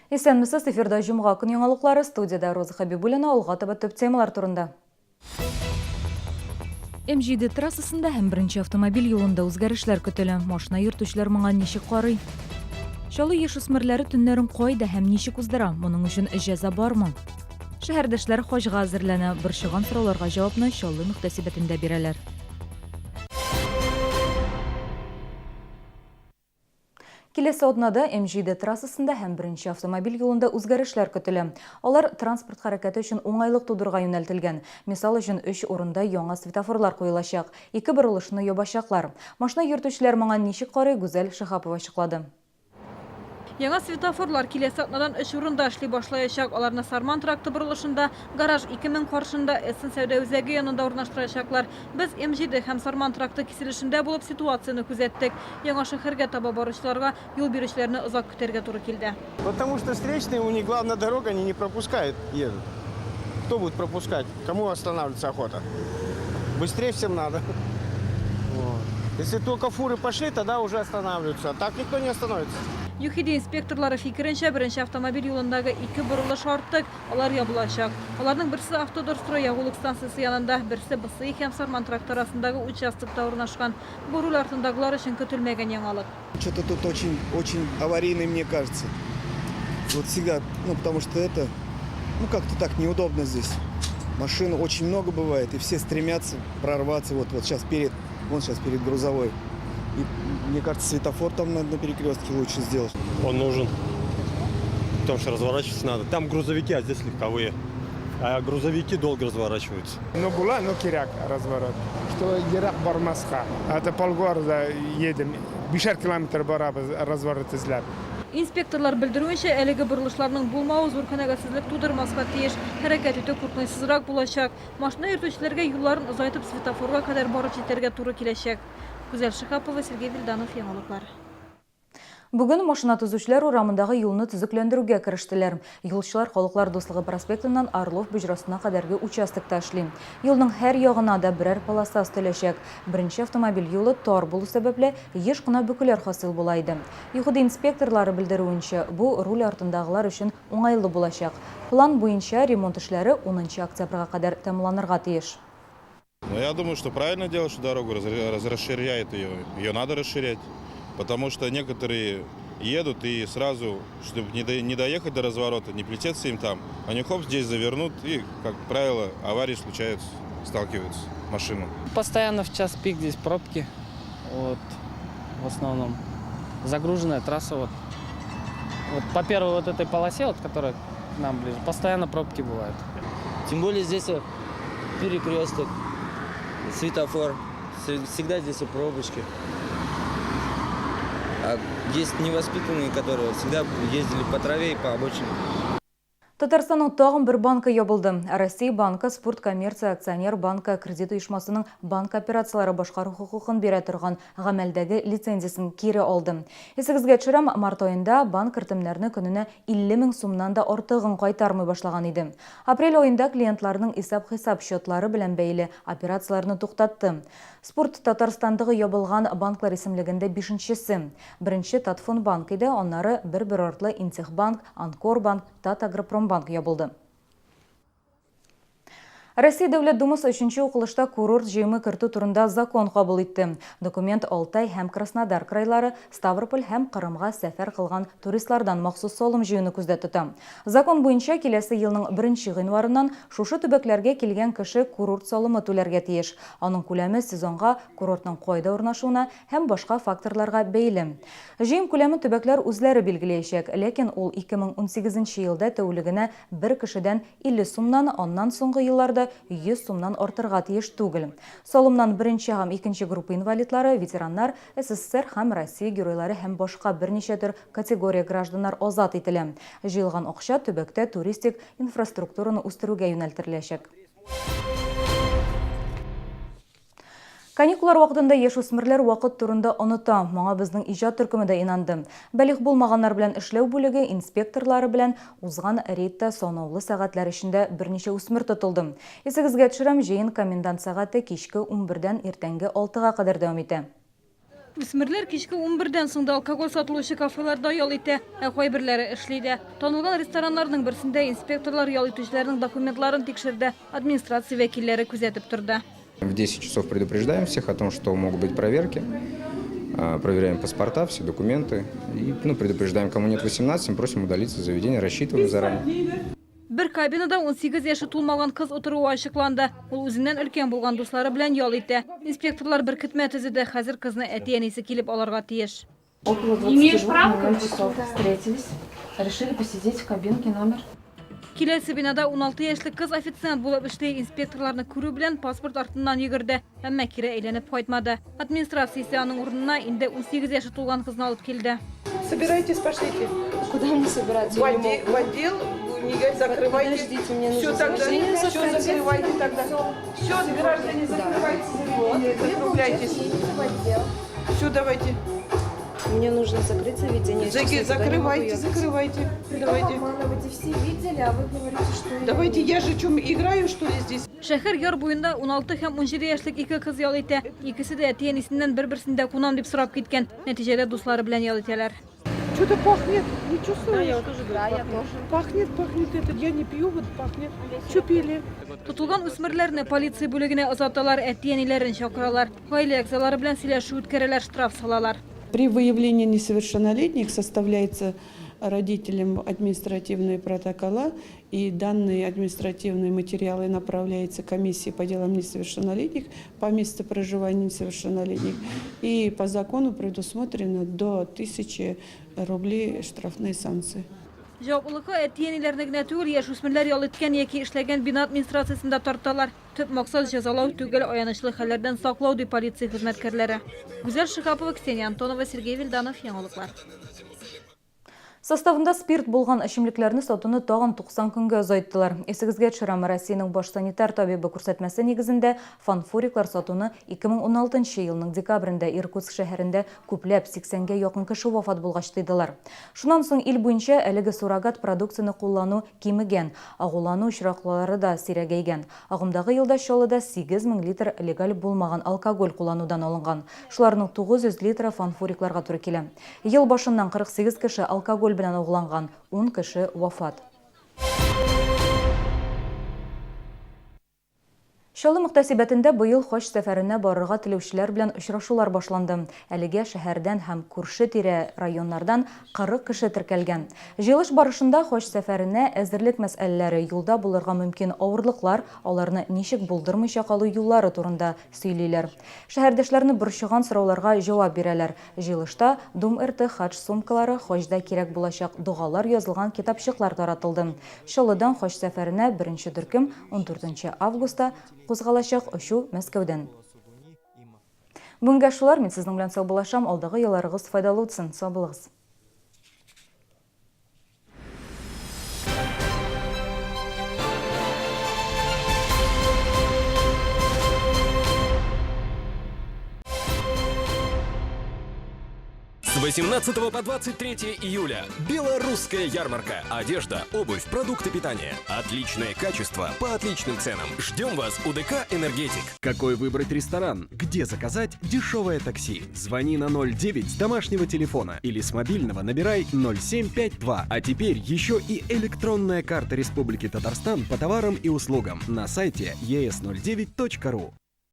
Исәнмесез, эфирда жұмға күн яңалыклары, студияда Роза Хабибуллина, алға таба төп темалар турында. МЖД трассасында һәм беренче автомобиль юлында үзгәрешләр көтелә. Машина йөртүчеләр моңа ничек карый? Чалу яшүсмерләре төннәрен кайда һәм ничек уздыра? Моның өчен җәза бармы? Шәһәрдәшләр хаҗга әзерләнә. Борчыган сорауларга җавапны Чаллы мөхтәсибәтендә бирәләр. Киләсе атнада МЖД трассасында һәм беренче автомобиль юлында үзгәрешләр көтелә. Алар транспорт хәрәкәте өчен уңайлык тудырга юнәлтелгән. Мисал өчен 3 урында яңа светофорлар куелачак, 2 борылышны ябачаклар. Машина йөртүчеләр моңа ничек карый, Гүзәл Шихапова ачыклады. Яңа светофорлар киләсе атнадан 3 урында эшли башлаячак. Аларны Сарман тракты борылышында, гараж 2000 каршында, Эссен сәүдә үзәге янында урнаштырачаклар. Без МЖД һәм Сарман тракты киселешендә булып ситуацияны күзәттек. Яңа шәһәргә таба баручыларга юл бирүчеләрне озак көтәргә туры килде. Потому что встречные, у них главная дорога, они не пропускают, едут. Кто будет пропускать? Кому останавливаться охота? Быстрее всем надо. Вот. Если только фуры пошли, тогда уже останавливаются. А так никто не остановится. ЮХИД инспекторлары фикеренчә, беренче автомобиль юлындагы 2 борылыш артык, алар ябылачак. Аларның берсе Автодорстрой ягулык станциясе янында, берсе БСИ һәм Сарман тракты арасындагы участокта урнашкан. Бу руль артындагылар өчен көтелмәгән яңалык. Что-то тут очень аварийный, мне кажется. Вот всегда, потому что это, как-то так неудобно здесь. Машин очень много бывает, и все стремятся прорваться. Вот сейчас перед грузовой. И, мне кажется, светофор там на перекрестке лучше сделать. Он нужен, потому что разворачиваться надо. Там грузовики, а здесь легковые. А грузовики долго разворачиваются. Была, но киряк разворот. Что ерак бармаска. Это полгорода едем. 5 километр барабыз разворот изләп. Инспекторлар белдерүенчә, әлеге борылышларның булмавы зур канәгатьсезлек тудырмаска тиеш. Хәрәкәт итү куркынычсызрак булачак. Машина йөртүчеләргә юлларын озайтып светофорга кадәр барып җитәргә туры киләчәк. Гүзәл Шихапова, Сергей Вильданов, яңалыклар. Бүген машина төзүчеләр урамындагы юлны төзекләндерүгә керештеләр. Юлчылар Халыклар дуслыгы проспектыннан Орлов бөҗрасына кадәрге участокта эшли. Юлның һәр ягына да берәр полоса өстәләчәк. Беренче автомобиль юлы тар булу сәбәпле еш кына бөкүләр хасил була иде. ЮХИД инспекторлары белдерүенчә, бу руль артындагылар өчен уңайлы булачак. План буенча ремонт эшләре 10 октябрьгә кадәр тәмамланырга тиеш. Я думаю, что правильно делать, что дорогу расширяет ее. Ее надо расширять, потому что некоторые едут и сразу, чтобы не доехать до разворота, не плететься им там, они хоп, здесь завернут и, как правило, аварии случаются, сталкиваются машины. Постоянно в час пик здесь пробки, в основном. Загруженная трасса, Вот по первой этой полосе, которая к нам ближе, постоянно пробки бывают. Тем более здесь перекресток, светофор, всегда здесь и пробочки. А есть невоспитанные, которые всегда ездили по траве и по обочине. Татарстанның тагын бер банкы ябылды. Россия банкы спорт коммерция акционер банка кредит оешмасының банк операциялары башкару хукукын бирә торган гамәлдәге лицензиясын кире алды. Эсегезгә төшерәм, март аенда банк кертемнәрне көненә 50 000 сумнан да артыгын кайтармый башлаган иде. Апрель аенда клиентларның исәп-хисап счетлары белән бәйле операцияларны туктатты. Спорт Татарстандагы ябылган банклар исемлегендә 5-нчесе. Беренче Татфон банк иде, аннары бер артлы Интехбанк, Анкорбанк, Татагропромбанк ябылды. Россия Дәүләт Думасы 3-нче укылышта курорт җыемы кертү турында закон кабул итте. Документ Алтай һәм Краснодар крайлары, Ставрополь һәм Кырымга сәфәр кылган туристлардан махсус салым җыюны күздә тота. Закон буенча киләсе елның 1 гыйнварыннан шушы төбәкләргә килгән кеше курорт салымы түләргә тиеш. Аның күләме сезонга, курортның кайда урнашуына һәм башка факторларга бәйле. Җыем күләме төбәкләр үзләре билгеләячәк, ләкин ул 2018 елда тәүлегенә бер кешедән 50 сумнан, аннан соңгы елларда 100 сумнан артырга тиеш түгел. Салымнан беренче һәм икенче группа инвалидлары, ветераннар, СССР һәм Россия геройлары һәм башка берничә төр категория гражданнар азат ителә. Җыелган акча төбәктә туристик инфраструктураны үстерүгә юнәлтеләчәк. Каникуллар вакытында яшүсмерләр вакыт турында оныта. Моңа безнең иҗат төркеме дә инанды. Бәлих булмаганнар белән эшләү бүлеге инспекторлары белән узган рейдта санаулы сәгатьләр эчендә берничә үсмер тотылды. Исегезгә төшерәм, җыен комендант сәгате кичке 11-дән иртәнге 6-га кадәр дәвам итә. Үсмерлер кичке 11-ден соң алкоголь сатылучы кафеларда ял итә, ә кайберләре эшләйдә. Танылган рестораннарның берсендә инспекторлар ял итүчеләрнең документларын тикшерде, администрация вәкилләре күзәтеп торды. В 10 часов предупреждаем всех о том, что могут быть проверки. Проверяем паспорта, все документы. И предупреждаем, кому нет 18, просим удалиться из заведения, рассчитываем заранее. Bir кабинада 18 яшы тулмаган кыз утыруы ачыкланды. Ул үзеннән өлкән булган дуслары белән ял итә. Инспекторлар бер көтмә төзеде, хәзер кызны әти-әнисе килеп аларга тиеш. Около 22 часов встретились, решили посидеть в кабинке номер. Киләсе бинада 16 яшьлек кыз официант булып эшли, инспекторларны күрү белән паспорт артыннан йөгерде, әмма кире әйләнеп кайтмады. Администрация аның урынына инде 18 яшы тулган кызны алып килде. Собирайтесь, пошлите. Куда мне собираться? В отдел, закрывайте. Подождите, мне нужно Все, тогда, все закрывайте тогда. Все, граждане, закрывайте заведение, закругляйтесь. Все, давайте. Мне нужно закрыть заведение. Закрывайте. Давайте. Все видели, а вы говорите, что... Давайте, я же чем играю, что ли, здесь? Шәһәр яр буенда 16 һәм 17 яшьлек ике кыз ял итә. Икесе дә әти-әнисеннән бер-берсендә кунам дип сорап киткән. Нәтиҗәдә дуслары белән ял итәләр. Что-то пахнет, не чувствуешь? Да, я тоже говорю. Пахнет, это я не пью, вот пахнет. Что пили? Тотылган үсмерләрне полиция бүлегенә озаталар, әти-әниләрен чакыралар. Гаилә әгъзалары белән сөйләшү үткәрәләр, штраф салалар. При выявлении несовершеннолетних составляется родителям административные протокола, и данные административные материалы направляются комиссии по делам несовершеннолетних по месту проживания несовершеннолетних. И по закону предусмотрено до 1000 рублей штрафные санкции. Җаваплылыкка әти-әниләрне генә түгел, яшь үсмерләр ял иткән яки эшләгән бина администрациясендә тарталар. Төп максат җәзалау түгел, аянычлы хәлләрдән саклау ди полиция хезмәткәрләре. Гүзәл Шихапова, Ксения Антонова, Сергей Вильданов, Яңалыклар. Составында спирт булган эчемлекләрне сатуны тагын 90 көнгә озайттылар. Эсегезгә төшерәм, Россиянең баш санитар табибы күрсәтмәсе нигезендә фанфуриклар сатуны 2016 елның декабрендә Иркутск шәһәрендә күпләп 80-гә якын кеше вафат булгач тыйдылар. Шуннан соң ил буенча әлеге суррогат продукцияны куллану кимегән, агулану очраклары да сирәгәйгән. Агымдагы елда Чаллыда 8000 литр легаль булмаган алкоголь кулланудан алынган. Шуларның 900 литры фанфурикларга туры килә. Ел башыннан 48 кеше алкоголь белән агуланган, 10 кеше вафат. Чаллы мөхтәсибәтендә быел хаҗ сәфәренә барырга теләүчеләр белән очрашулар башланды. Әлегә шәһәрдән һәм күрше-тирә районнардан 40 кеше теркәлгән. Җыелыш барышында хаҗ сәфәренә әзерлек мәсьәләләре, юлда булырга мөмкин авырлыклар, аларны ничек булдырмыйча калу юллары турында сөйлиләр. Шәһәрдәшләрне борчыган сорауларга җавап бирәләр. Җыелышта Дум-РТ хаҗ сумкалары, хаҗда кирәк булачак дугалар язылган китапчыклар таратылды. Чаллыдан хаҗ сәфәренә 1-нче төркем 14 августта кузгалачак, очу Мәскәүдән. Бүгенге шулар, мин сезнең белән сау булашам, алдагы елларыгыз файдалы үтсен, сау булыгыз. С 18 по 23 июля белорусская ярмарка. Одежда, обувь, продукты питания. Отличное качество по отличным ценам. Ждем вас у ДК «Энергетик». Какой выбрать ресторан? Где заказать дешевое такси? Звони на 09 с домашнего телефона или с мобильного набирай 0752. А теперь еще и электронная карта Республики Татарстан по товарам и услугам на сайте es09.ru.